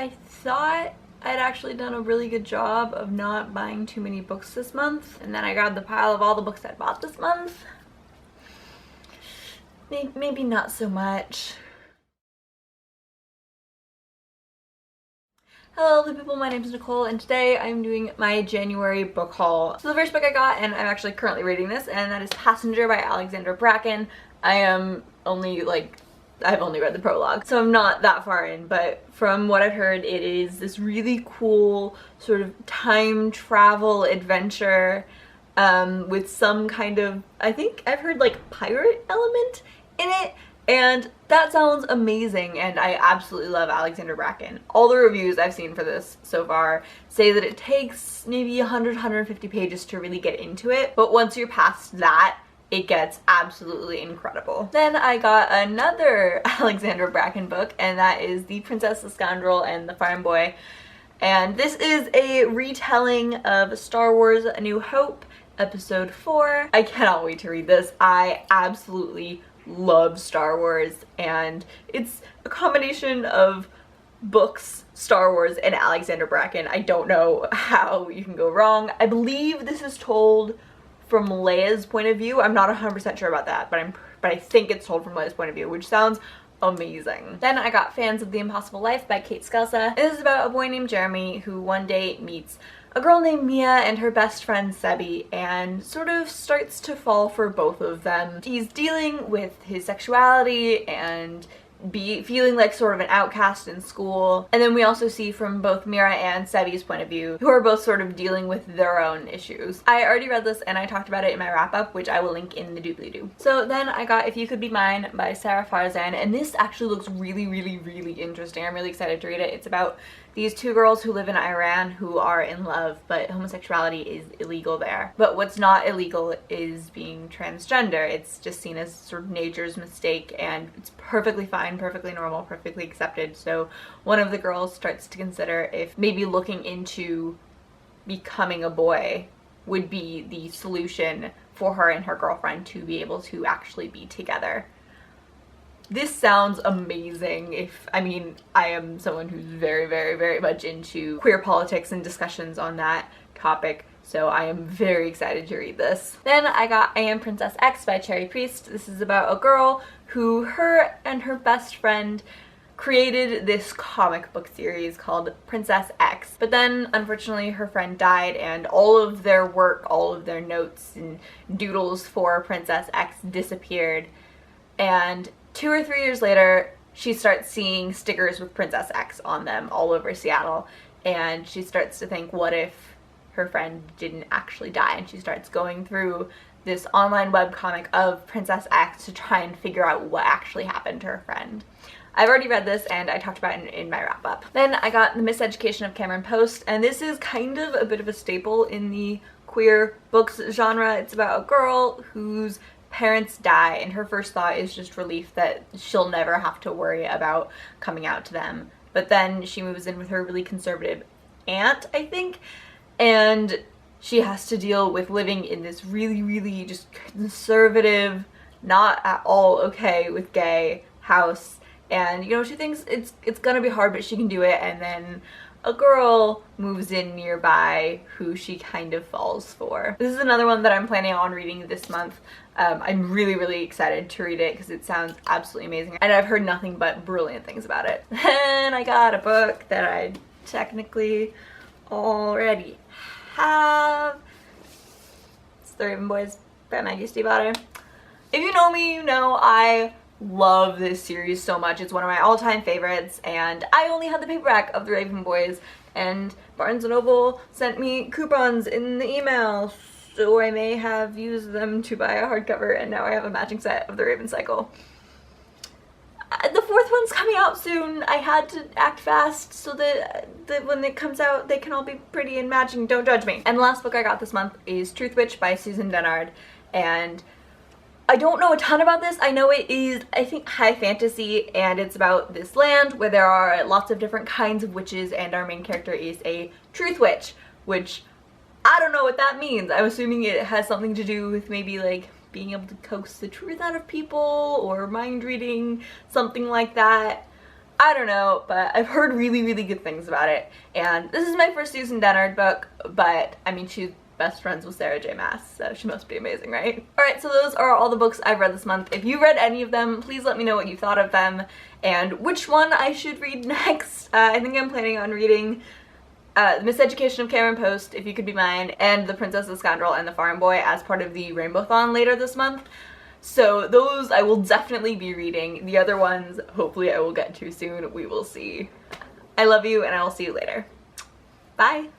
I thought I'd actually done a really good job of not buying too many books this month, and then I grabbed the pile of all the books I bought this month. Maybe not so much. Hello lovely people, my name is Nicole and today I'm doing my January book haul. So the first book I got, and I'm actually currently reading this, and that is Passenger by Alexandra Bracken. I've only read the prologue, so I'm not that far in, but from what I've heard, it is this really cool sort of time travel adventure with some kind of, I think I've heard like pirate element in it, and that sounds amazing, and I absolutely love Alexandra Bracken. All the reviews I've seen for this so far say that it takes maybe 100-150 pages to really get into it, but once you're past that, it gets absolutely incredible. Then I got another Alexandra Bracken book, and that is The Princess, the Scoundrel, and the Farm Boy. And this is a retelling of Star Wars A New Hope, Episode 4. I cannot wait to read this. I absolutely love Star Wars, and it's a combination of books, Star Wars, and Alexandra Bracken. I don't know how you can go wrong. I believe this is told from Leia's point of view. I'm not 100% sure about that, but I think it's told from Leia's point of view, which sounds amazing. Then I got Fans of the Impossible Life by Kate Skelsa. This is about a boy named Jeremy who one day meets a girl named Mia and her best friend Sebi, and sort of starts to fall for both of them. He's dealing with his sexuality and feeling like sort of an outcast in school. And then we also see from both Mira and Sebi's point of view, who are both sort of dealing with their own issues. I already read this and I talked about it in my wrap-up, which I will link in the doobly-doo. So then I got If You Could Be Mine by Sarah Farzan, and this actually looks really, really, really interesting. I'm really excited to read it. It's about these two girls who live in Iran who are in love, but homosexuality is illegal there. But what's not illegal is being transgender. It's just seen as sort of nature's mistake, and it's perfectly fine, perfectly normal, perfectly accepted. So one of the girls starts to consider if maybe looking into becoming a boy would be the solution for her and her girlfriend to be able to actually be together. This sounds amazing. I am someone who's very, very, very much into queer politics and discussions on that topic, so I am very excited to read this. Then I got I Am Princess X by Cherry Priest. This is about a girl who her and her best friend created this comic book series called Princess X, but then unfortunately her friend died, and all of their work, all of their notes and doodles for Princess X disappeared, and 2 or 3 years later, she starts seeing stickers with Princess X on them all over Seattle, and she starts to think, what if her friend didn't actually die? And she starts going through this online webcomic of Princess X to try and figure out what actually happened to her friend. I've already read this and I talked about it in my wrap-up. Then I got The Miseducation of Cameron Post, and this is kind of a bit of a staple in the queer books genre. It's about a girl whose parents die, and her first thought is just relief that she'll never have to worry about coming out to them. But then she moves in with her really conservative aunt, I think, and she has to deal with living in this really, really just conservative, not at all okay with gay house. And you know, she thinks it's gonna be hard, but she can do it, and then a girl moves in nearby who she kind of falls for. This is another one that I'm planning on reading this month. I'm really, really excited to read it because it sounds absolutely amazing, and I've heard nothing but brilliant things about it. Then I got a book that I technically already have. It's The Raven Boys by Maggie Stiefvater. If you know me, you know I love this series so much. It's one of my all-time favorites, and I only had the paperback of The Raven Boys, and Barnes & Noble sent me coupons in the email, so I may have used them to buy a hardcover, and now I have a matching set of The Raven Cycle. The fourth one's coming out soon. I had to act fast so that when it comes out they can all be pretty and matching. Don't judge me. And the last book I got this month is Truth Witch by Susan Dennard, and I don't know a ton about this. I know it is, I think, high fantasy, and it's about this land where there are lots of different kinds of witches, and our main character is a truth witch, which I don't know what that means. I'm assuming it has something to do with maybe like being able to coax the truth out of people or mind reading, something like that. I don't know, but I've heard really, really good things about it. And this is my first Susan Dennard book, but I mean, she's best friends with Sarah J. Maas, so she must be amazing, right? Alright, so those are all the books I've read this month. If you read any of them, please let me know what you thought of them and which one I should read next. I think I'm planning on reading Miseducation of Cameron Post, If You Could Be Mine, and The Princess, the Scoundrel, and The Farm Boy as part of the Rainbow-thon later this month. So those I will definitely be reading. The other ones, hopefully I will get to soon. We will see. I love you, and I will see you later. Bye!